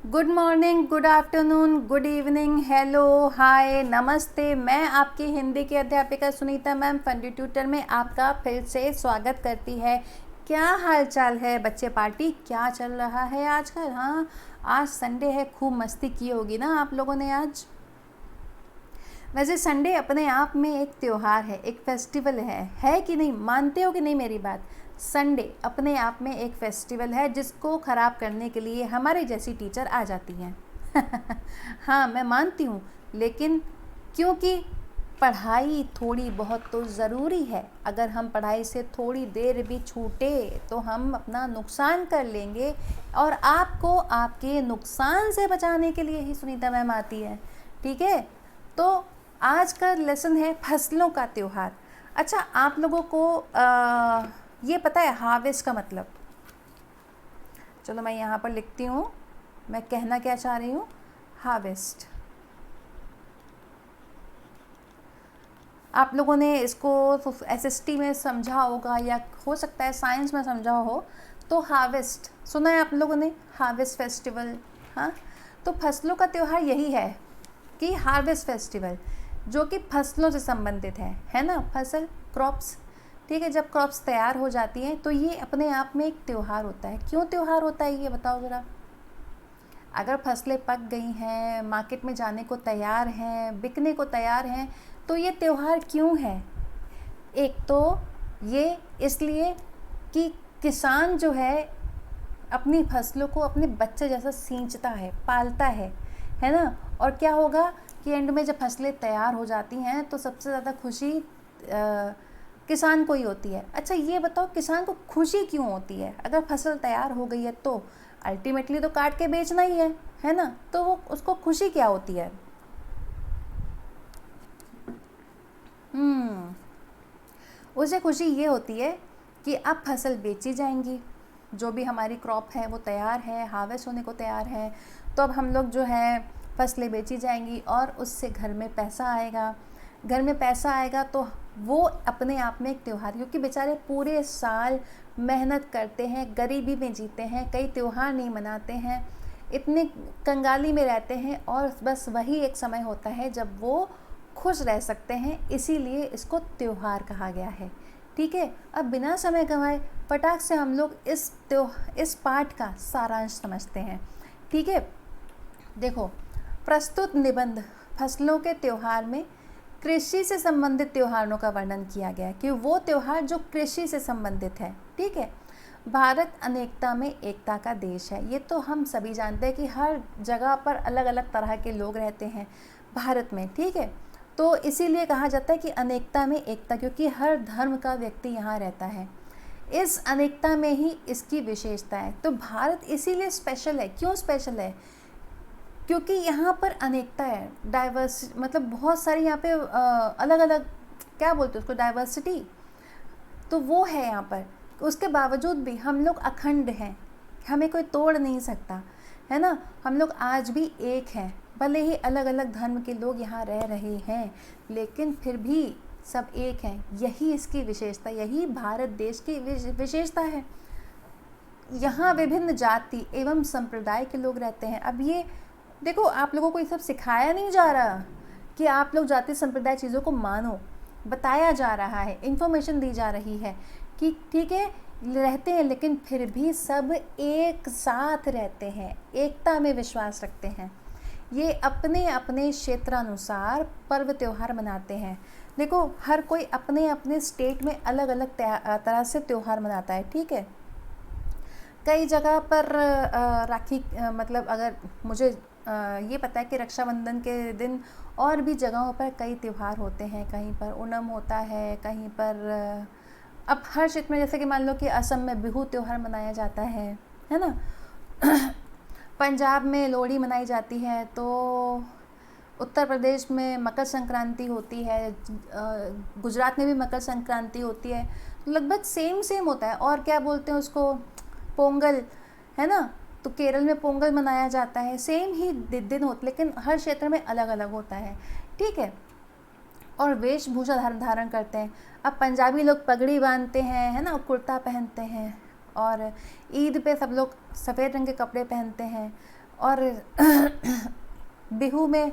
Good morning, good afternoon, good evening, hello, hi, नमस्ते। मैं आपकी हिंदी की अध्यापिका सुनीता मैम फंडी ट्यूटर में आपका फिर से स्वागत करती है। क्या हाल चाल है बच्चे? पार्टी क्या चल रहा है आजकल? हाँ, आज संडे है, खूब मस्ती की होगी ना आप लोगों ने आज। वैसे संडे अपने आप में एक त्यौहार है, एक फेस्टिवल है कि नहीं? मानते हो कि नहीं मेरी बात? संडे अपने आप में एक फेस्टिवल है जिसको ख़राब करने के लिए हमारे जैसी टीचर आ जाती हैं। हाँ, मैं मानती हूँ, लेकिन क्योंकि पढ़ाई थोड़ी बहुत तो ज़रूरी है। अगर हम पढ़ाई से थोड़ी देर भी छूटे तो हम अपना नुकसान कर लेंगे, और आपको आपके नुकसान से बचाने के लिए ही सुनीता मैम आती है। ठीक है, तो आज का लेसन है फसलों का त्यौहार। अच्छा, आप लोगों को ये पता है हार्वेस्ट का मतलब? चलो मैं यहाँ पर लिखती हूँ, मैं कहना क्या चाह रही हूँ। हार्वेस्ट, आप लोगों ने इसको एसएसटी में समझा होगा या हो सकता है साइंस में समझा हो। तो हार्वेस्ट सुना है आप लोगों ने? Harvest festival. हाँ, तो फसलों का त्यौहार यही है कि हार्वेस्ट फेस्टिवल, जो कि फसलों से संबंधित है ना? फसल, क्रॉप्स। ठीक है, जब क्रॉप्स तैयार हो जाती हैं तो ये अपने आप में एक त्यौहार होता है। क्यों त्यौहार होता है ये बताओ ज़रा। अगर फसलें पक गई हैं, मार्केट में जाने को तैयार हैं, बिकने को तैयार हैं, तो ये त्यौहार क्यों है? एक तो ये इसलिए कि किसान जो है अपनी फसलों को अपने बच्चे जैसा सींचता है, पालता है ना? और क्या होगा कि एंड में जब फसलें तैयार हो जाती हैं तो सबसे ज़्यादा खुशी किसान को ही होती है। अच्छा ये बताओ, किसान को खुशी क्यों होती है? अगर फसल तैयार हो गई है तो अल्टीमेटली तो काट के बेचना ही है ना? तो वो उसको खुशी क्या होती है? उसे खुशी ये होती है कि अब फसल बेची जाएंगी, जो भी हमारी क्रॉप है वो तैयार है, हार्वेस्ट होने को तैयार है, तो अब हम लोग जो है फसलें बेची जाएंगी और उससे घर में पैसा आएगा। घर में पैसा आएगा तो वो अपने आप में एक त्यौहार, क्योंकि बेचारे पूरे साल मेहनत करते हैं, गरीबी में जीते हैं, कई त्यौहार नहीं मनाते हैं, इतने कंगाली में रहते हैं, और बस वही एक समय होता है जब वो खुश रह सकते हैं, इसीलिए इसको त्यौहार कहा गया है। ठीक है, अब बिना समय गंवाए फटाक से हम लोग इस पाठ का सारांश समझते हैं। ठीक है, देखो, प्रस्तुत निबंध फसलों के त्यौहार में कृषि से संबंधित त्योहारों का वर्णन किया गया है, कि वो त्यौहार जो कृषि से संबंधित है। ठीक है, भारत अनेकता में एकता का देश है, ये तो हम सभी जानते हैं कि हर जगह पर अलग अलग तरह के लोग रहते हैं भारत में। ठीक है, तो इसीलिए कहा जाता है कि अनेकता में एकता, क्योंकि हर धर्म का व्यक्ति यहाँ रहता है। इस अनेकता में ही इसकी विशेषता है। तो भारत इसीलिए स्पेशल है। क्यों स्पेशल है? क्योंकि यहाँ पर अनेकता है, डाइवर्स, मतलब बहुत सारी यहाँ पे अलग अलग, क्या बोलते हैं उसको, डाइवर्सिटी, तो वो है यहाँ पर। उसके बावजूद भी हम लोग अखंड हैं, हमें कोई तोड़ नहीं सकता, है ना? हम लोग आज भी एक हैं, भले ही अलग अलग धर्म के लोग यहाँ रह रहे हैं, लेकिन फिर भी सब एक हैं। यही इसकी विशेषता, यही भारत देश की विशेषता है। यहाँ विभिन्न जाति एवं संप्रदाय के लोग रहते हैं। अब ये देखो, आप लोगों को ये सब सिखाया नहीं जा रहा कि आप लोग जाति संप्रदाय चीज़ों को मानो, बताया जा रहा है, इन्फॉर्मेशन दी जा रही है कि ठीक है रहते हैं, लेकिन फिर भी सब एक साथ रहते हैं, एकता में विश्वास रखते हैं। ये अपने अपने क्षेत्रानुसार पर्व त्यौहार मनाते हैं। देखो, हर कोई अपने अपने स्टेट में अलग अलग तरह से त्यौहार मनाता है। ठीक है, कई जगह पर राखी, मतलब अगर मुझे ये पता है कि रक्षाबंधन के दिन और भी जगहों पर कई त्यौहार होते हैं। कहीं पर ओणम होता है, कहीं पर अब हर क्षेत्र में, जैसे कि मान लो कि असम में बिहू त्यौहार मनाया जाता है ना? पंजाब में लोहड़ी मनाई जाती है, तो उत्तर प्रदेश में मकर संक्रांति होती है, गुजरात में भी मकर संक्रांति होती है। लगभग सेम होता है। और क्या बोलते हैं उसको, पोंगल, है ना? तो केरल में पोंगल मनाया जाता है। सेम ही दिन होते, लेकिन हर क्षेत्र में अलग अलग होता है। ठीक है, और वेशभूषा धारण करते हैं। अब पंजाबी लोग पगड़ी बांधते हैं, है ना, कुर्ता पहनते हैं, और ईद पे सब लोग सफ़ेद रंग के कपड़े पहनते हैं, और बिहू में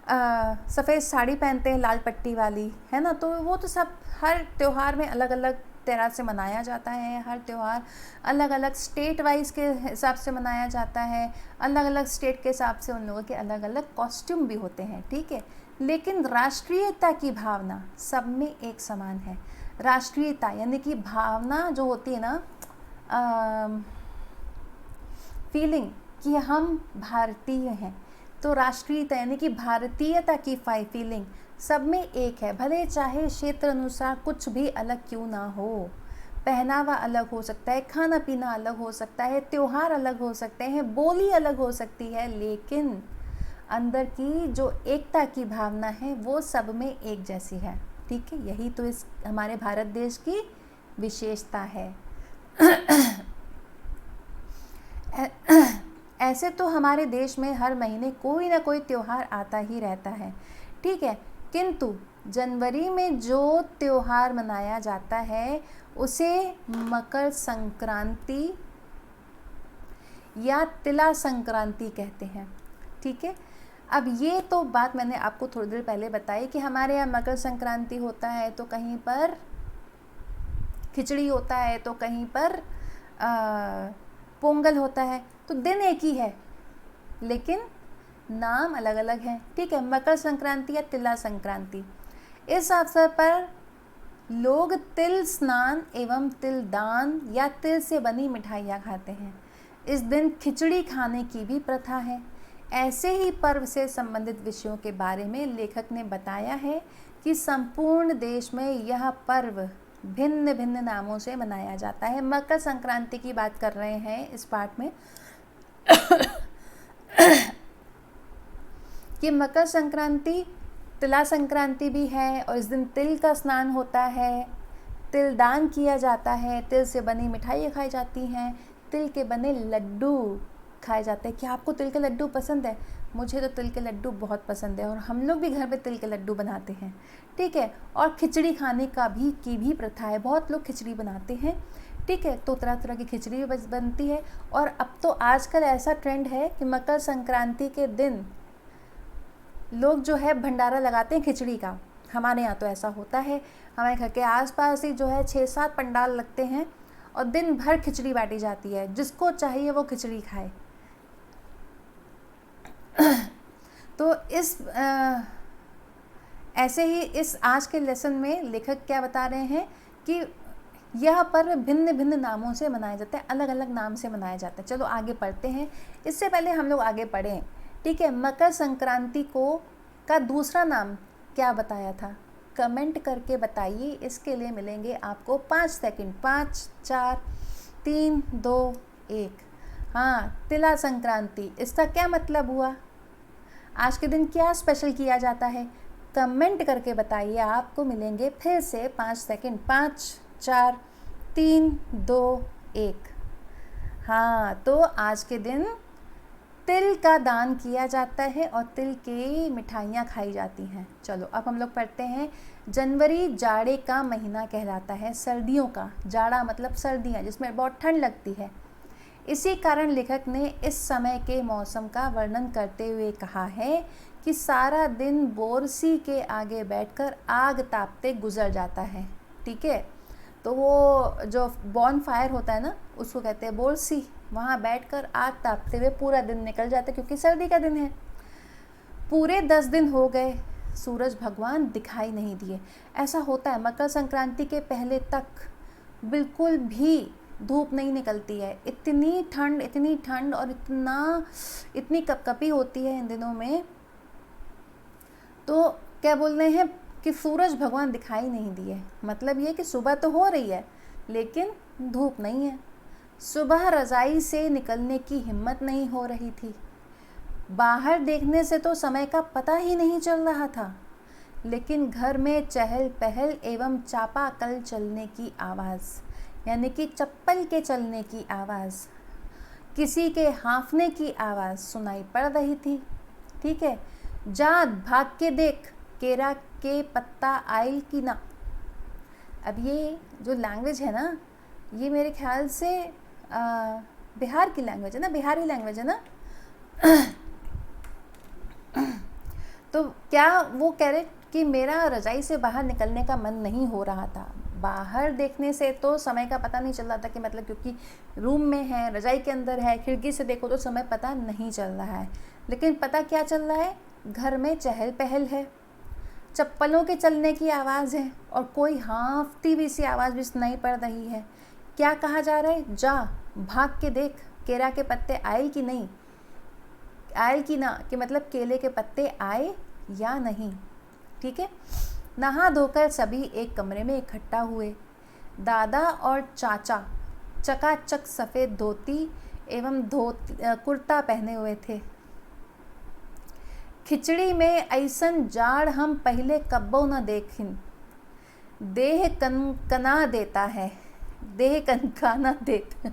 सफ़ेद साड़ी पहनते हैं लाल पट्टी वाली, है ना। तो वो तो सब हर त्यौहार में अलग अलग तरह से मनाया जाता है। हर त्यौहार अलग अलग स्टेट वाइज के हिसाब से मनाया जाता है। अलग अलग स्टेट के हिसाब से उन लोगों के अलग अलग कॉस्ट्यूम भी होते हैं, ठीक है। लेकिन राष्ट्रीयता की भावना सब में एक समान है। राष्ट्रीयता यानी कि भावना जो होती है ना, फीलिंग कि हम भारतीय हैं, तो राष्ट्रीयता यानी कि भारतीयता की फीलिंग सब में एक है। भले चाहे क्षेत्र अनुसार कुछ भी अलग क्यों ना हो, पहनावा अलग हो सकता है, खाना पीना अलग हो सकता है, त्योहार अलग हो सकते हैं, बोली अलग हो सकती है, लेकिन अंदर की जो एकता की भावना है वो सब में एक जैसी है, ठीक है। यही तो इस हमारे भारत देश की विशेषता है। ऐसे तो हमारे देश में हर महीने कोई ना कोई त्यौहार आता ही रहता है, ठीक है। किंतु जनवरी में जो त्यौहार मनाया जाता है उसे मकर संक्रांति या तिला संक्रांति कहते हैं, ठीक है। अब ये तो बात मैंने आपको थोड़ी देर पहले बताई कि हमारे यहाँ मकर संक्रांति होता है तो कहीं पर खिचड़ी होता है, तो कहीं पर पोंगल होता है, तो दिन एक ही है लेकिन नाम अलग अलग हैं, ठीक है। मकर संक्रांति या तिला संक्रांति, इस अवसर पर लोग तिल स्नान एवं तिल दान या तिल से बनी मिठाइयाँ खाते हैं। इस दिन खिचड़ी खाने की भी प्रथा है। ऐसे ही पर्व से संबंधित विषयों के बारे में लेखक ने बताया है कि संपूर्ण देश में यह पर्व भिन्न भिन्न नामों से मनाया जाता है। मकर संक्रांति की बात कर रहे हैं इस पाठ में कि मकर संक्रांति तिला संक्रांति भी है और इस दिन तिल का स्नान होता है, तिल दान किया जाता है, तिल से बनी मिठाइयाँ खाई जाती हैं, तिल के बने लड्डू खाए जाते हैं। क्या आपको तिल के लड्डू पसंद है? मुझे तो तिल के लड्डू बहुत पसंद है और हम लोग भी घर पे तिल के लड्डू बनाते हैं, ठीक है। और खिचड़ी खाने की भी प्रथा है, बहुत लोग खिचड़ी बनाते हैं, ठीक है। तो तरह तरह की खिचड़ी भी बनती है। और अब तो आजकल ऐसा ट्रेंड है कि मकर संक्रांति के दिन लोग जो है भंडारा लगाते हैं खिचड़ी का। हमारे यहाँ तो ऐसा होता है, हमारे घर के आसपास ही जो है 6-7 पंडाल लगते हैं और दिन भर खिचड़ी बांटी जाती है, जिसको चाहिए वो खिचड़ी खाए। तो ऐसे ही इस आज के लेसन में लेखक क्या बता रहे हैं कि यह पर्व भिन्न भिन्न नामों से मनाया जाता है, अलग अलग नाम से मनाया जाता है। चलो आगे पढ़ते हैं। इससे पहले हम लोग आगे पढ़ें, ठीक है। मकर संक्रांति का दूसरा नाम क्या बताया था? कमेंट करके बताइए। इसके लिए मिलेंगे आपको 5 सेकंड। 5 4 3 2 1। हाँ, तिला संक्रांति, इसका क्या मतलब हुआ? आज के दिन क्या स्पेशल किया जाता है? कमेंट करके बताइए। आपको मिलेंगे फिर से 5 सेकंड। 5 4 3 2 1। हाँ, तो आज के दिन तिल का दान किया जाता है और तिल की मिठाइयाँ खाई जाती हैं। चलो अब हम लोग पढ़ते हैं। जनवरी जाड़े का महीना कहलाता है, सर्दियों का। जाड़ा मतलब सर्दियाँ, जिसमें बहुत ठंड लगती है। इसी कारण लेखक ने इस समय के मौसम का वर्णन करते हुए कहा है कि सारा दिन बोरसी के आगे बैठकर आग तापते गुजर जाता है, ठीक है। तो वो जो बॉन फायर होता है ना, उसको कहते हैं बोरसी। वहाँ बैठकर आग तापते हुए पूरा दिन निकल जाता है, क्योंकि सर्दी का दिन है। पूरे 10 दिन हो गए, सूरज भगवान दिखाई नहीं दिए। ऐसा होता है, मकर संक्रांति के पहले तक बिल्कुल भी धूप नहीं निकलती है। इतनी ठंड और इतनी कपकपी होती है इन दिनों में। तो क्या बोल रहे हैं कि सूरज भगवान दिखाई नहीं दिए, मतलब ये कि सुबह तो हो रही है लेकिन धूप नहीं है। सुबह रज़ाई से निकलने की हिम्मत नहीं हो रही थी। बाहर देखने से तो समय का पता ही नहीं चल रहा था, लेकिन घर में चहल पहल एवं चापाकल चलने की आवाज़, यानी कि चप्पल के चलने की आवाज़, किसी के हाँफने की आवाज़ सुनाई पड़ रही थी, ठीक है। जा भाग के देख, केरा के पत्ता आइल की ना। अब ये जो लैंग्वेज है ना, ये मेरे ख्याल से बिहार की लैंग्वेज है ना, बिहारी लैंग्वेज है ना। तो क्या वो कह रहे कि मेरा रज़ाई से बाहर निकलने का मन नहीं हो रहा था। बाहर देखने से तो समय का पता नहीं चल रहा था कि मतलब क्योंकि रूम में है, रज़ाई के अंदर है, खिड़की से देखो तो समय पता नहीं चल रहा है। लेकिन पता क्या चल रहा है, घर में चहल पहल है, चप्पलों के चलने की आवाज़ है और कोई हाँफती हुई सी आवाज़ भी सुनाई पड़ रही है। क्या कहा जा रहा है, जा भाग के देख केला के पत्ते आए कि नहीं, आए कि ना, कि मतलब केले के पत्ते आए या नहीं। ठीक है। नहा धोकर सभी एक कमरे में इकट्ठा हुए। दादा और चाचा चकाचक सफ़ेद धोती एवं कुर्ता पहने हुए थे। खिचड़ी में ऐसन जाड़ हम पहले कब्बो न देखिन, देह कनकना देता है, देह कनकाना देता।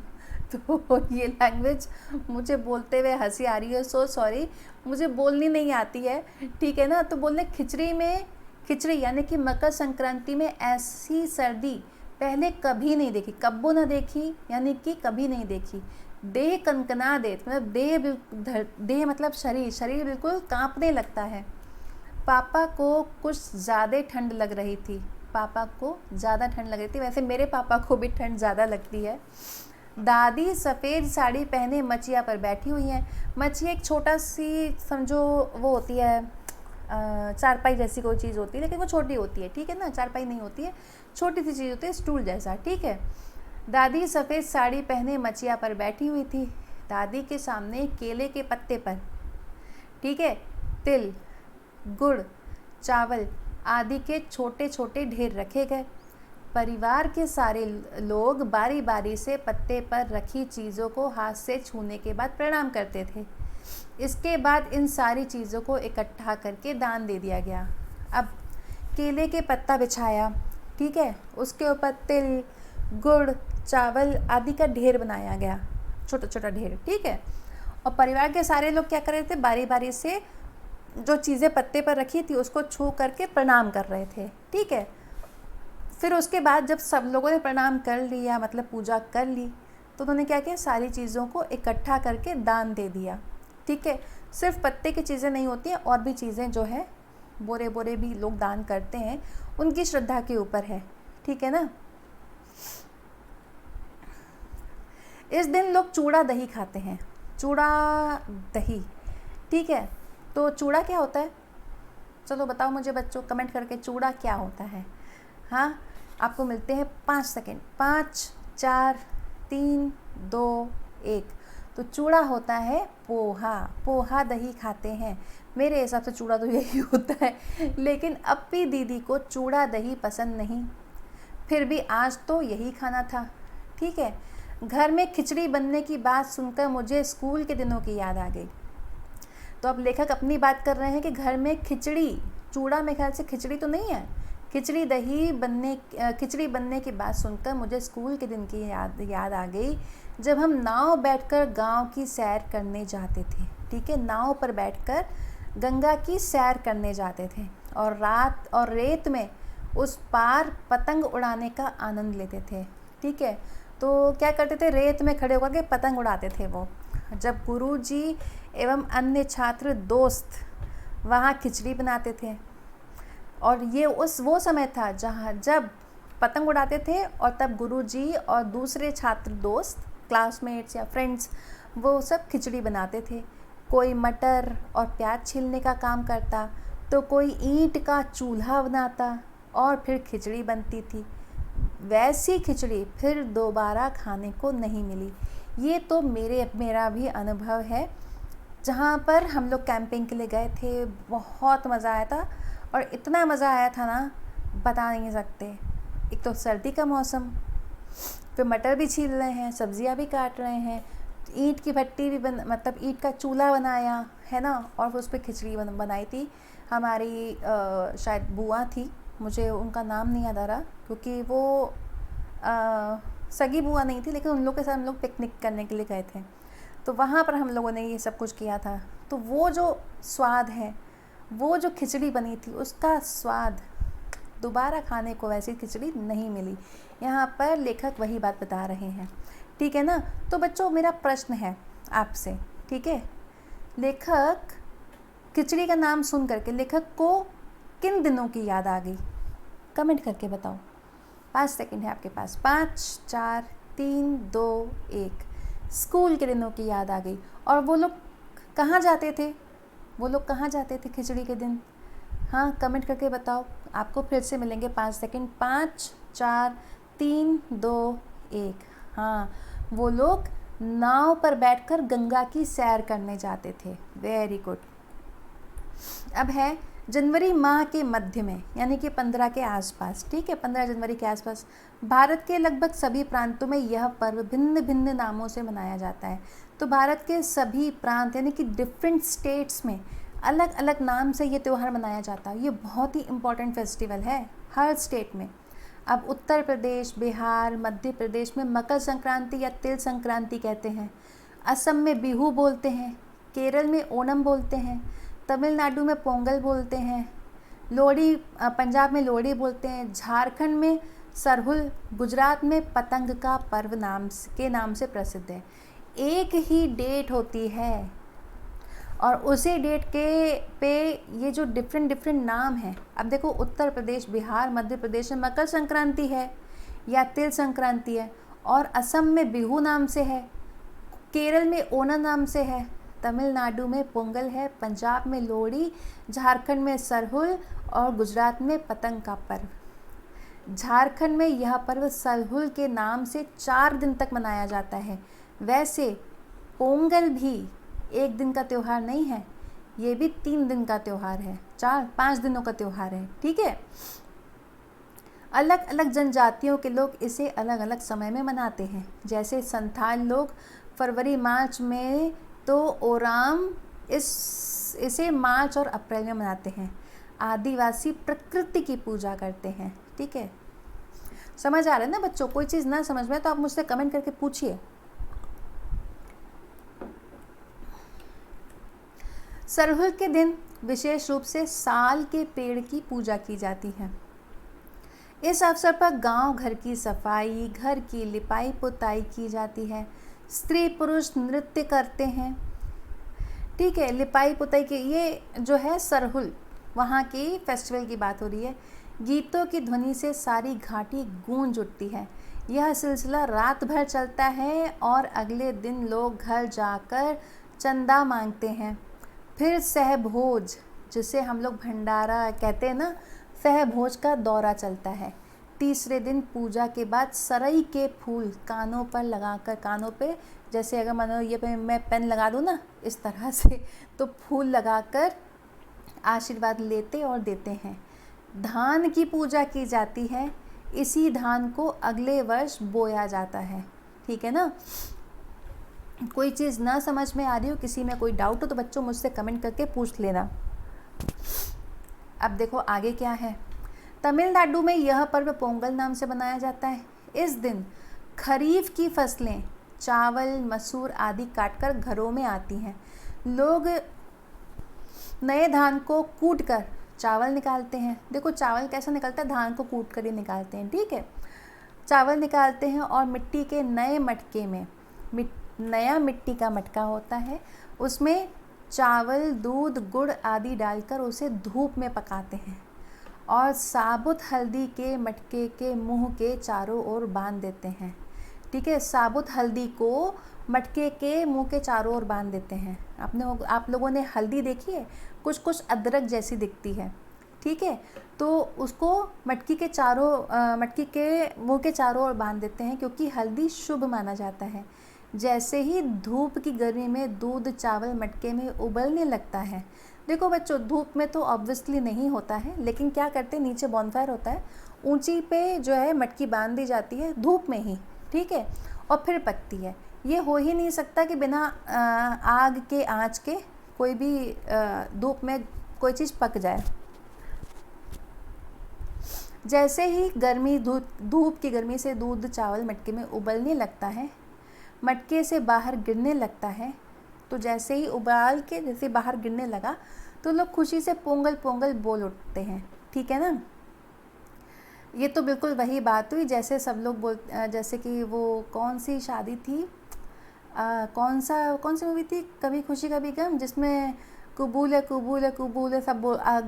तो ये लैंग्वेज मुझे बोलते हुए हंसी आ रही है, सो सॉरी, मुझे बोलनी नहीं आती है, ठीक है ना। तो बोलने खिचड़ी में, खिचड़ी यानी कि मकर संक्रांति में ऐसी सर्दी पहले कभी नहीं देखी, कब्बो ना देखी यानी कि कभी नहीं देखी। देह कनकना दे मतलब देह मतलब शरीर, शरीर बिल्कुल कांपने लगता है। पापा को कुछ ज़्यादा ठंड लग रही थी, पापा को ज़्यादा ठंड लग रही थी, वैसे मेरे पापा को भी ठंड ज़्यादा लगती है। दादी सफ़ेद साड़ी पहने मचिया पर बैठी हुई हैं। मचिया एक छोटा सी समझो वो होती है, चारपाई जैसी कोई चीज़ होती है, लेकिन वो छोटी होती है, ठीक है ना, चारपाई नहीं होती है, छोटी सी चीज़ होती है, स्टूल जैसा, ठीक है। दादी सफ़ेद साड़ी पहने मचिया पर बैठी हुई थी। दादी के सामने केले के पत्ते पर, ठीक है, तिल, गुड़, चावल आदि के छोटे छोटे ढेर रखे गए। परिवार के सारे लोग बारी बारी से पत्ते पर रखी चीज़ों को हाथ से छूने के बाद प्रणाम करते थे। इसके बाद इन सारी चीज़ों को इकट्ठा करके दान दे दिया गया। अब केले के पत्ता बिछाया, ठीक है, उसके ऊपर तिल, गुड़, चावल आदि का ढेर बनाया गया, छोटा छोटा ढेर, ठीक है। और परिवार के सारे लोग क्या कर रहे थे, बारी बारी से जो चीज़ें पत्ते पर रखी थी उसको छू करके प्रणाम कर रहे थे, ठीक है। फिर उसके बाद जब सब लोगों ने प्रणाम कर लिया, मतलब पूजा कर ली, तो उन्होंने क्या किया, सारी चीज़ों को इकट्ठा करके दान दे दिया, ठीक है। सिर्फ पत्ते की चीज़ें नहीं होती हैं, और भी चीज़ें जो है बोरे बोरे भी लोग दान करते हैं, उनकी श्रद्धा के ऊपर है, ठीक है ना। इस दिन लोग चूड़ा दही खाते हैं, चूड़ा दही, ठीक है। तो चूड़ा क्या होता है, चलो बताओ मुझे बच्चों, कमेंट करके चूड़ा क्या होता है। हाँ, आपको मिलते हैं 5 सेकेंड, 5, 4, 3, 2, 1। तो चूड़ा होता है पोहा, पोहा दही खाते हैं। मेरे हिसाब से चूड़ा तो यही होता है, लेकिन अपी दीदी को चूड़ा दही पसंद नहीं, फिर भी आज तो यही खाना था, ठीक है। घर में खिचड़ी बनने की बात सुनकर मुझे स्कूल के दिनों की याद आ गई। तो अब लेखक अपनी बात कर रहे हैं कि घर में खिचड़ी, चूड़ा मेरे ख्याल से खिचड़ी तो नहीं है, खिचड़ी बनने की बात सुनकर मुझे स्कूल के दिन की याद आ गई, जब हम नाव बैठकर गांव की सैर करने जाते थे, ठीक है। नाव पर बैठकर गंगा की सैर करने जाते थे और रात और रेत में उस पार पतंग उड़ाने का आनंद लेते थे, ठीक है। तो क्या करते थे, रेत में खड़े होकर के पतंग उड़ाते थे वो। जब गुरुजी एवं अन्य छात्र दोस्त वहाँ खिचड़ी बनाते थे, और ये वो समय था जब पतंग उड़ाते थे, और तब गुरुजी और दूसरे छात्र दोस्त, क्लासमेट्स या फ्रेंड्स, वो सब खिचड़ी बनाते थे। कोई मटर और प्याज छीलने का काम करता, तो कोई ईंट का चूल्हा बनाता और फिर खिचड़ी बनती थी। वैसी खिचड़ी फिर दोबारा खाने को नहीं मिली। ये तो मेरा भी अनुभव है, जहाँ पर हम लोग कैंपिंग के लिए गए थे, बहुत मज़ा आया था, और इतना मज़ा आया था ना, बता नहीं सकते। एक तो सर्दी का मौसम, फिर मटर भी छील रहे हैं, सब्जियां भी काट रहे हैं, ईंट की भट्टी भी मतलब ईंट का चूल्हा बनाया है ना, और फिर उस पर खिचड़ी बनाई थी। हमारी शायद बुआ थी, मुझे उनका नाम नहीं याद आ रहा, क्योंकि वो सगी बुआ नहीं थी, लेकिन उन लोग के साथ हम लोग पिकनिक करने के लिए गए थे, तो वहाँ पर हम लोगों ने ये सब कुछ किया था। तो वो जो स्वाद है, वो जो खिचड़ी बनी थी, उसका स्वाद दोबारा खाने को वैसी खिचड़ी नहीं मिली। यहाँ पर लेखक वही बात बता रहे हैं, ठीक है ना। तो बच्चों, मेरा प्रश्न है आपसे, ठीक है, लेखक, खिचड़ी का नाम सुन करके लेखक को किन दिनों की याद आ गई? कमेंट करके बताओ। 5 सेकंड है आपके पास। 5, 4, 3, 2, 1। स्कूल के दिनों की याद आ गई। और वो लोग कहाँ जाते थे? वो लोग कहाँ जाते थे खिचड़ी के दिन? हाँ, कमेंट करके बताओ। आपको फिर से मिलेंगे 5 सेकंड। 5, 4, 3, 2, 1। हाँ, वो लोग नाव पर बैठकर गंगा की सैर करने जाते थे। Very good. अब है जनवरी माह के मध्य में, यानी कि 15 के आसपास, ठीक है, 15 जनवरी के आसपास भारत के लगभग सभी प्रांतों में यह पर्व भिन्न भिन्न नामों से मनाया जाता है। तो भारत के सभी प्रांत यानी कि डिफरेंट स्टेट्स में अलग अलग नाम से ये त्यौहार मनाया जाता है। ये बहुत ही इम्पॉर्टेंट फेस्टिवल है हर स्टेट में। अब उत्तर प्रदेश, बिहार, मध्य प्रदेश में मकर संक्रांति या तिल संक्रांति कहते हैं। असम में बिहू बोलते हैं, केरल में ओणम बोलते हैं, तमिलनाडु में पोंगल बोलते हैं, लोहड़ी, पंजाब में लोहड़ी बोलते हैं, झारखंड में सरहुल, गुजरात में पतंग का पर्व नाम से प्रसिद्ध है। एक ही डेट होती है और उसी डेट के पे ये जो डिफरेंट नाम हैं। अब देखो, उत्तर प्रदेश, बिहार, मध्य प्रदेश में मकर संक्रांति है या तिल संक्रांति है, और असम में बिहू नाम से है, केरल में ओणम नाम से है, तमिलनाडु में पोंगल है, पंजाब में लोहड़ी, झारखंड में सरहुल और गुजरात में पतंग का पर्व। झारखंड में यह पर्व सरहुल के नाम से 4 दिन तक मनाया जाता है। वैसे पोंगल भी एक दिन का त्यौहार नहीं है, ये भी 3 दिन का त्यौहार है, 4-5 दिनों का त्यौहार है, ठीक है। अलग अलग जनजातियों के लोग इसे अलग अलग समय में मनाते हैं। जैसे संथाल लोग फरवरी मार्च में, तो ओराम इसे मार्च और अप्रैल में मनाते हैं। आदिवासी प्रकृति की पूजा करते हैं, ठीक है। समझ आ रहा है ना बच्चों? कोई चीज़ ना समझ में तो आप मुझसे कमेंट करके पूछिए। सरहुल के दिन विशेष रूप से साल के पेड़ की पूजा की जाती है। इस अवसर पर गांव घर की सफाई, घर की लिपाई पुताई की जाती है। स्त्री पुरुष नृत्य करते हैं, ठीक है। लिपाई पुताई के ये जो है सरहुल, वहाँ की फेस्टिवल की बात हो रही है। गीतों की ध्वनि से सारी घाटी गूंज उठती है। यह सिलसिला रात भर चलता है और अगले दिन लोग घर जाकर चंदा मांगते हैं। फिर सहभोज, जिसे हम लोग भंडारा कहते हैं ना, सहभोज का दौरा चलता है। तीसरे दिन पूजा के बाद सरई के फूल कानों पर लगाकर, कानों पे जैसे अगर मानो ये पे मैं पेन लगा दूँ ना इस तरह से, तो फूल लगाकर आशीर्वाद लेते और देते हैं। धान की पूजा की जाती है। इसी धान को अगले वर्ष बोया जाता है, ठीक है ना। कोई चीज़ ना समझ में आ रही हो, किसी में कोई डाउट हो, तो बच्चों मुझसे कमेंट करके पूछ लेना। अब देखो आगे क्या है। तमिलनाडु में यह पर्व पोंगल नाम से मनाया जाता है। इस दिन खरीफ की फसलें चावल, मसूर आदि काटकर घरों में आती हैं। लोग नए धान को कूटकर चावल निकालते हैं। देखो चावल कैसा निकलता है, धान को कूट कर ही निकालते हैं, ठीक है। चावल निकालते हैं और मिट्टी के नए मटके में, नया मिट्टी का मटका होता है, उसमें चावल, दूध, गुड़ आदि डालकर उसे धूप में पकाते हैं और साबुत हल्दी के मटके के मुंह के चारों ओर बांध देते हैं, ठीक है। साबुत हल्दी को मटके के मुंह के चारों ओर बांध देते हैं। आप लोगों ने हल्दी देखी है, कुछ अदरक जैसी दिखती है, ठीक है। तो उसको मटकी के मुंह के चारों ओर बांध देते हैं, क्योंकि हल्दी शुभ माना जाता है। जैसे ही धूप की गर्मी में दूध चावल मटके में उबलने लगता है, देखो बच्चों धूप में तो ऑब्वियसली नहीं होता है, लेकिन क्या करते हैं, नीचे बॉनफायर होता है, ऊंची पे जो है मटकी बांध दी जाती है धूप में ही, ठीक है, और फिर पकती है। ये हो ही नहीं सकता कि बिना आग के आँच के कोई भी धूप में कोई चीज़ पक जाए। जैसे ही धूप की गर्मी से दूध चावल मटके में उबलने लगता है, मटके से बाहर गिरने लगता है, तो जैसे ही उबाल के जैसे बाहर गिरने लगा तो लोग खुशी से पोंगल पोंगल बोल उठते हैं, ठीक है ना। ये तो बिल्कुल वही बात हुई जैसे सब लोग जैसे कि वो कौन सी शादी थी, कौन सी मूवी थी, कभी खुशी कभी गम, जिसमें कबूल है कबूल है कबूल है सब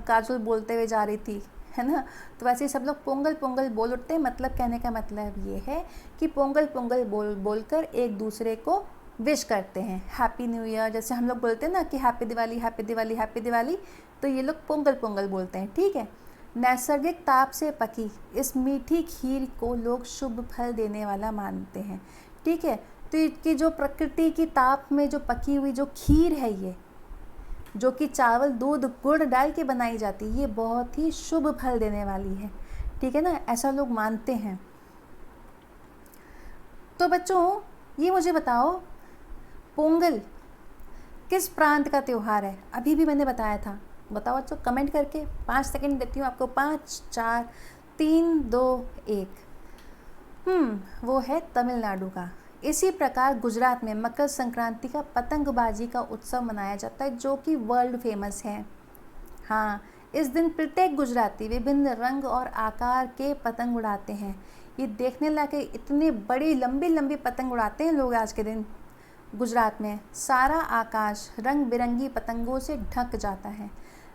काजल बोलते हुए जा रही थी, है ना। तो वैसे ही सब लोग पोंगल पोंगल बोल उठते हैं। मतलब कहने का मतलब ये है कि पोंगल पोंगल बोल बोलकर एक दूसरे को विश करते हैं, हैप्पी न्यू ईयर। जैसे हम लोग बोलते हैं ना कि happy Diwali happy Diwali happy Diwali, तो ये लोग पोंगल पोंगल बोलते हैं, ठीक है। नैसर्गिक ताप से पकी इस मीठी खीर को लोग शुभ फल देने वाला मानते हैं, ठीक है। तो इसकी जो प्रकृति की ताप में जो पकी हुई जो खीर है, ये जो कि चावल दूध गुड़ डाल के बनाई जाती है, ये बहुत ही शुभ फल देने वाली है, ठीक है ना, ऐसा लोग मानते हैं। तो बच्चों ये मुझे बताओ, पोंगल किस प्रांत का त्यौहार है? अभी भी मैंने बताया था, बताओ बच्चों कमेंट करके। 5 सेकंड देती हूँ आपको, 5 4 3 2 1। वो है तमिलनाडु का। इसी प्रकार गुजरात में मकर संक्रांति का पतंगबाजी का उत्सव मनाया जाता है, जो कि वर्ल्ड फेमस है। हाँ, इस दिन प्रत्येक गुजराती विभिन्न रंग और आकार के पतंग उड़ाते हैं। ये देखने लायक, इतनी बड़ी लंबी लंबी पतंग उड़ाते हैं लोग आज के दिन गुजरात में। सारा आकाश रंग बिरंगी पतंगों से ढक जाता है।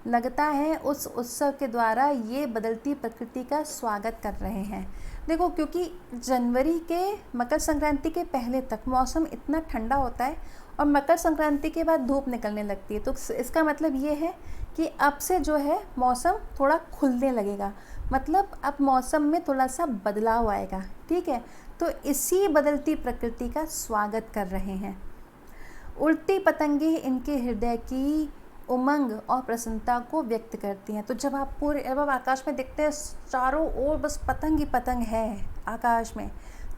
लगता है उस उत्सव के द्वारा ये बदलती प्रकृति का स्वागत कर रहे हैं। देखो, क्योंकि जनवरी के मकर संक्रांति के पहले तक मौसम इतना ठंडा होता है और मकर संक्रांति के बाद धूप निकलने लगती है, तो इसका मतलब ये है कि अब से जो है मौसम थोड़ा खुलने लगेगा, मतलब अब मौसम में थोड़ा सा बदलाव आएगा, ठीक है। तो इसी बदलती प्रकृति का स्वागत कर रहे हैं। उड़ती पतंगे इनके हृदय की उमंग और प्रसन्नता को व्यक्त करती हैं। तो जब आप आकाश में देखते हैं चारों ओर बस पतंग ही पतंग है आकाश में,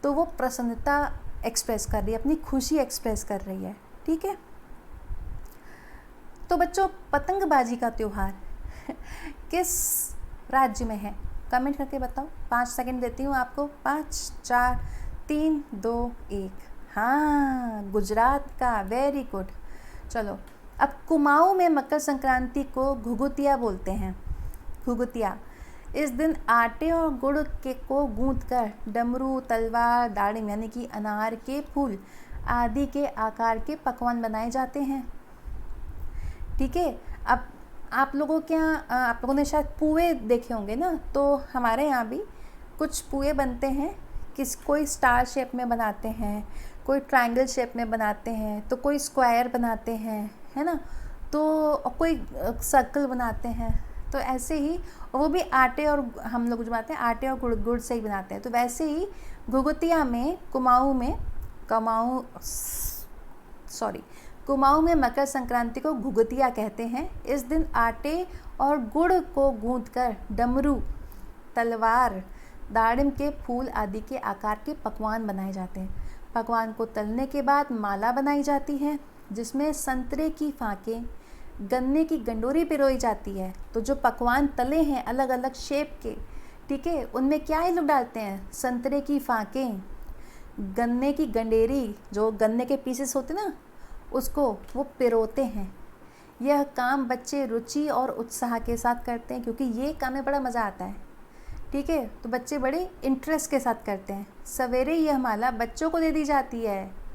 तो वो प्रसन्नता एक्सप्रेस कर रही है, अपनी खुशी एक्सप्रेस कर रही है, ठीक है। तो बच्चों, पतंगबाजी का त्यौहार किस राज्य में है? कमेंट करके बताओ। 5 सेकंड देती हूँ आपको, 5 4 3 2 1। हाँ, गुजरात का, वेरी गुड। चलो, अब कुमाऊं में मकर संक्रांति को घुघुतिया बोलते हैं। घुघुतिया इस दिन आटे और गुड़ के को गूंथकर डमरू, तलवार, दाड़िम यानी कि अनार के फूल आदि के आकार के पकवान बनाए जाते हैं, ठीक है। अब आप लोगों ने शायद पुए देखे होंगे ना, तो हमारे यहाँ भी कुछ पुए बनते हैं। कोई स्टार शेप में बनाते हैं, कोई ट्रायंगल शेप में बनाते हैं, तो कोई स्क्वायर बनाते हैं, है ना, तो कोई सर्कल बनाते हैं। तो ऐसे ही वो भी आटे और हम लोग जो बनाते हैं आटे और गुड़ से ही बनाते हैं। तो वैसे ही घुघुतिया में कुमाऊं में मकर संक्रांति को घुघुतिया कहते हैं। इस दिन आटे और गुड़ को गूंथकर डमरू, तलवार, दाड़िम के फूल आदि के आकार के पकवान बनाए जाते हैं। पकवान को तलने के बाद माला बनाई जाती है, जिसमें संतरे की फांकें, गन्ने की गंडोरी पिरोई जाती है। तो जो पकवान तले हैं अलग अलग शेप के, ठीक है, उनमें क्या ये लोग डालते हैं? संतरे की फांकें, गन्ने की गंडेरी, जो गन्ने के पीसेस होते ना, उसको वो पिरोते हैं। यह काम बच्चे रुचि और उत्साह के साथ करते हैं, क्योंकि ये काम में बड़ा मज़ा आता है, ठीक है। तो बच्चे बड़े इंटरेस्ट के साथ करते हैं। सवेरे यह माला बच्चों को दे दी जाती है।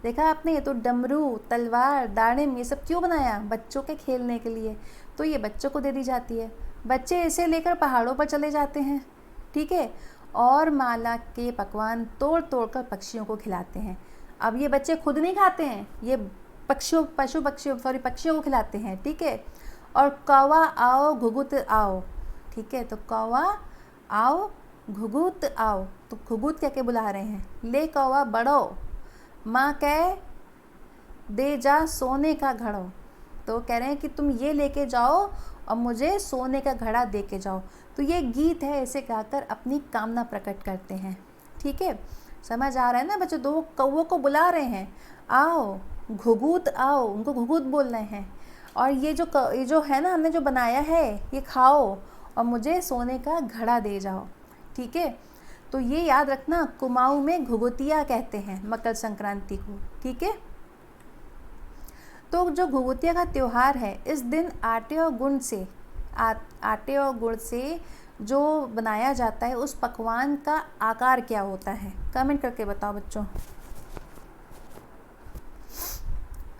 देखा आपने, ये तो डमरू, तलवार, दाड़िम ये सब क्यों बनाया? बच्चों के खेलने के लिए, तो ये बच्चों को दे दी जाती है। बच्चे इसे लेकर पहाड़ों पर चले जाते हैं, ठीक है, और माला के पकवान तोड़ तोड़ कर पक्षियों को खिलाते हैं। अब ये बच्चे खुद नहीं खाते हैं, ये पक्षियों को खिलाते हैं, ठीक है। और कौवा आओ घुघुत आओ, ठीक है, तो कौवा आओ घुघुत आओ, तो घुघुत कह के बुला रहे हैं। ले कौवा बड़ो, माँ कह दे जा सोने का घड़ो, तो कह रहे हैं कि तुम ये लेके जाओ और मुझे सोने का घड़ा दे के जाओ। तो ये गीत है, इसे गाकर अपनी कामना प्रकट करते हैं, ठीक है। समझ आ रहा है ना बच्चों? दो कौवों को बुला रहे हैं, आओ घुघुत आओ, उनको घुघुत बोल रहे हैं। और ये जो है ना, हमने जो बनाया है ये खाओ और मुझे सोने का घड़ा दे जाओ, ठीक है। तो ये याद रखना, कुमाऊं में घुघुतिया कहते हैं मकर संक्रांति को, ठीक है। तो जो घुघुतिया का त्यौहार है, इस दिन आटे और गुड़ से जो बनाया जाता है उस पकवान का आकार क्या होता है? कमेंट करके बताओ बच्चों।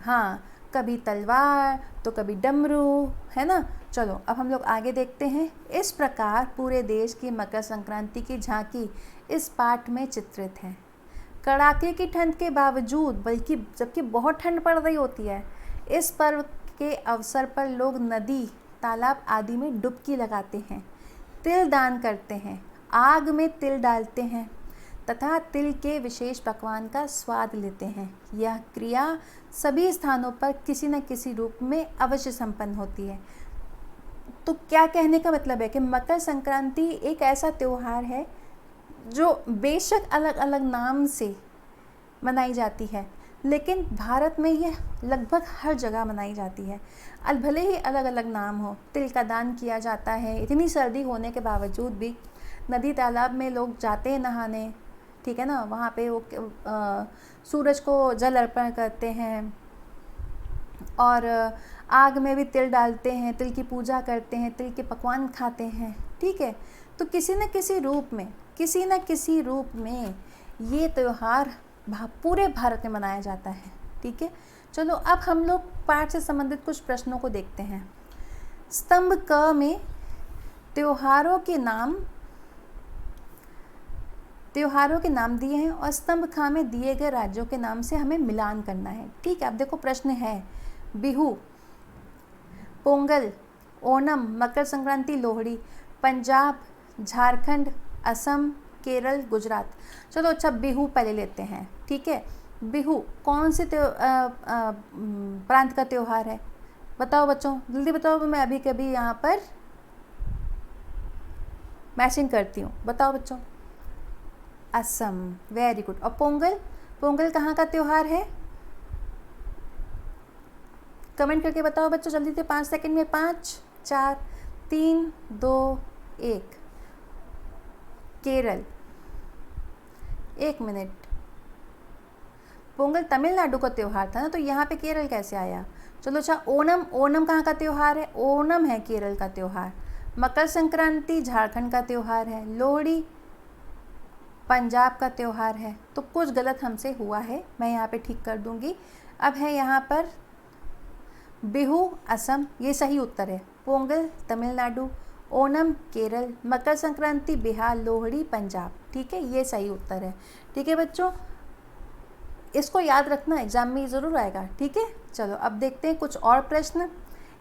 हाँ, कभी तलवार तो कभी डमरू, है ना। चलो अब हम लोग आगे देखते हैं। इस प्रकार पूरे देश की मकर संक्रांति की झांकी इस पाठ में चित्रित है। कड़ाके की ठंड के बावजूद, बल्कि जबकि बहुत ठंड पड़ रही होती है, इस पर्व के अवसर पर लोग नदी, तालाब आदि में डुबकी लगाते हैं, तिल दान करते हैं, आग में तिल डालते हैं तथा तिल के विशेष पकवान का स्वाद लेते हैं। यह क्रिया सभी स्थानों पर किसी न किसी रूप में अवश्य संपन्न होती है। तो क्या कहने का मतलब है कि मकर संक्रांति एक ऐसा त्यौहार है जो बेशक अलग अलग नाम से मनाई जाती है, लेकिन भारत में यह लगभग हर जगह मनाई जाती है। भले ही अलग अलग नाम हो, तिल का दान किया जाता है। इतनी सर्दी होने के बावजूद भी नदी तालाब में लोग जाते हैं नहाने, ठीक है ना। वहाँ पे वो सूरज को जल अर्पण करते हैं और आग में भी तिल डालते हैं, तिल की पूजा करते हैं, तिल के पकवान खाते हैं, ठीक है। तो किसी न किसी रूप में ये त्यौहार पूरे भारत में मनाया जाता है, ठीक है। चलो अब हम लोग पाठ से संबंधित कुछ प्रश्नों को देखते हैं। स्तंभ क में त्योहारों के नाम दिए हैं और स्तंभ ख में दिए गए राज्यों के नाम से हमें मिलान करना है, ठीक है। अब देखो प्रश्न है, बिहू, पोंगल, ओणम, मकर संक्रांति, लोहड़ी, पंजाब, झारखंड, असम, केरल, गुजरात। चलो अच्छा बिहू पहले लेते हैं, ठीक है। बिहू कौन से प्रांत का त्यौहार है? बताओ बच्चों, जल्दी बताओ, मैं अभी कभी यहाँ पर मैचिंग करती हूँ। बताओ बच्चों। Assam, very good. और पोंगल कहाँ का त्यौहार है? कमेंट करके बताओ बच्चों जल्दी से, 5 सेकंड में। 5, 4, 3, 2, 1। केरल। 1 मिनट। पोंगल तमिलनाडु का त्यौहार था ना, तो यहाँ पे केरल कैसे आया? चलो अच्छा, ओणम कहाँ का त्यौहार है? ओणम है केरल का त्यौहार। मकर संक्रांति झारखंड का त्यौहार है। लोहड़ी पंजाब का त्यौहार है। तो कुछ गलत हमसे हुआ है, मैं यहाँ पे ठीक कर दूंगी। अब है यहाँ पर बिहू असम, ये सही उत्तर है। पोंगल तमिलनाडु, ओणम केरल, मकर संक्रांति बिहार, लोहड़ी पंजाब, ठीक है, ये सही उत्तर है, ठीक है बच्चों। इसको याद रखना, एग्जाम में ज़रूर आएगा, ठीक है। चलो अब देखते हैं कुछ और प्रश्न।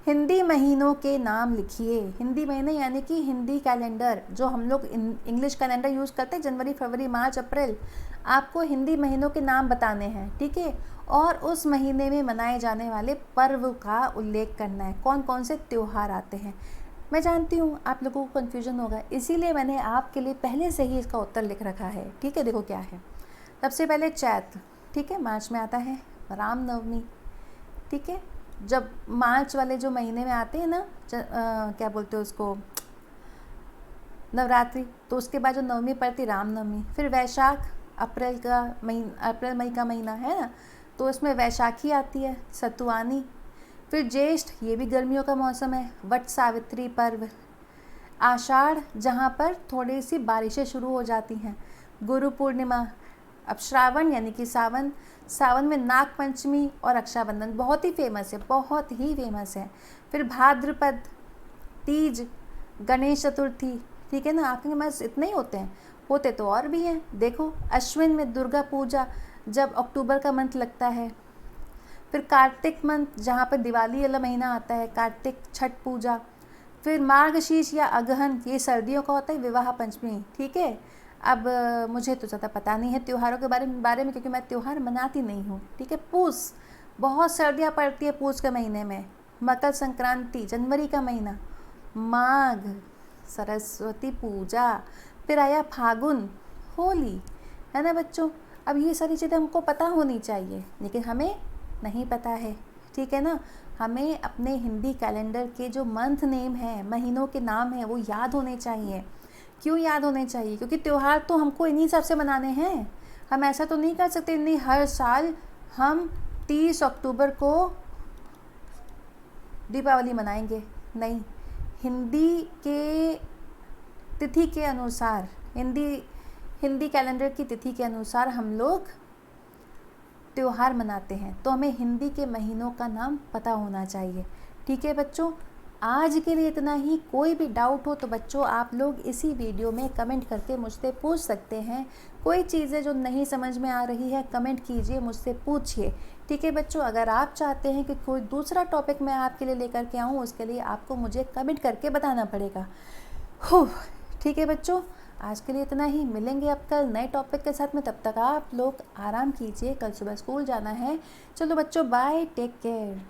हिंदी महीनों के नाम लिखिए। हिंदी महीने यानी कि हिंदी कैलेंडर, जो हम लोग इंग्लिश कैलेंडर यूज़ करते हैं, जनवरी, फरवरी, मार्च, अप्रैल, आपको हिंदी महीनों के नाम बताने हैं, ठीक है। और उस महीने में मनाए जाने वाले पर्व का उल्लेख करना है, कौन कौन से त्यौहार आते हैं। मैं जानती हूँ आप लोगों को कन्फ्यूजन होगा, इसीलिए मैंने आपके लिए पहले से ही इसका उत्तर लिख रखा है, ठीक है। देखो क्या है, सबसे पहले चैत्र, ठीक है, मार्च में आता है। रामनवमी, ठीक है, जब मार्च वाले जो महीने में आते हैं ना, क्या बोलते हैं उसको, नवरात्रि, तो उसके बाद जो नवमी पड़ती रामनवमी। फिर वैशाख, अप्रैल मई का महीना है ना, तो उसमें वैशाखी आती है, सतुवानी। फिर ज्येष्ठ, ये भी गर्मियों का मौसम है, वट सावित्री पर्व। आषाढ़, जहाँ पर थोड़ी सी बारिशें शुरू हो जाती हैं, गुरु पूर्णिमा। अब श्रावण यानी कि सावन में नाग पंचमी और रक्षाबंधन, बहुत ही फेमस है, बहुत ही फेमस है। फिर भाद्रपद, तीज, गणेश चतुर्थी, ठीक है ना। आपके पास इतने ही होते तो और भी हैं। देखो अश्विन में दुर्गा पूजा, जब अक्टूबर का मंथ लगता है। फिर कार्तिक मंथ, जहाँ पर दिवाली वाला महीना आता है, कार्तिक, छठ पूजा। फिर मार्गशीर्ष या अगहन, ये सर्दियों का होता है, विवाह पंचमी, ठीक है। अब मुझे तो ज़्यादा पता नहीं है त्योहारों के बारे में, क्योंकि मैं त्यौहार मनाती नहीं हूँ, ठीक है। पूस, बहुत सर्दियाँ पड़ती है पूस के महीने में। मकर संक्रांति, जनवरी का महीना। माघ, सरस्वती पूजा। फिर आया फागुन, होली, है ना बच्चों। अब ये सारी चीज़ें हमको पता होनी चाहिए, लेकिन हमें नहीं पता है, ठीक है ना। हमें अपने हिंदी कैलेंडर के जो मंथ नेम है, महीनों के नाम हैं, वो याद होने चाहिए। क्यों याद होने चाहिए? क्योंकि त्यौहार तो हमको इन्हीं हिसाब से मनाने हैं। हम ऐसा तो नहीं कर सकते नहीं हर साल हम 30 अक्टूबर को दीपावली मनाएंगे, नहीं। हिंदी के तिथि के अनुसार, हिंदी कैलेंडर की तिथि के अनुसार हम लोग त्यौहार मनाते हैं तो हमें हिंदी के महीनों का नाम पता होना चाहिए। ठीक है बच्चों, आज के लिए इतना ही। कोई भी डाउट हो तो बच्चों आप लोग इसी वीडियो में कमेंट करके मुझसे पूछ सकते हैं। कोई चीज़ें जो नहीं समझ में आ रही है कमेंट कीजिए, मुझसे पूछिए। ठीक है बच्चों, अगर आप चाहते हैं कि कोई दूसरा टॉपिक मैं आपके लिए लेकर के आऊँ, उसके लिए आपको मुझे कमेंट करके बताना पड़ेगा। ठीक है बच्चों, आज के लिए इतना ही। मिलेंगे अब कल नए टॉपिक के साथ में, तब तक आप लोग आराम कीजिए, कल सुबह स्कूल जाना है। चलो बच्चों, बाय, टेक केयर।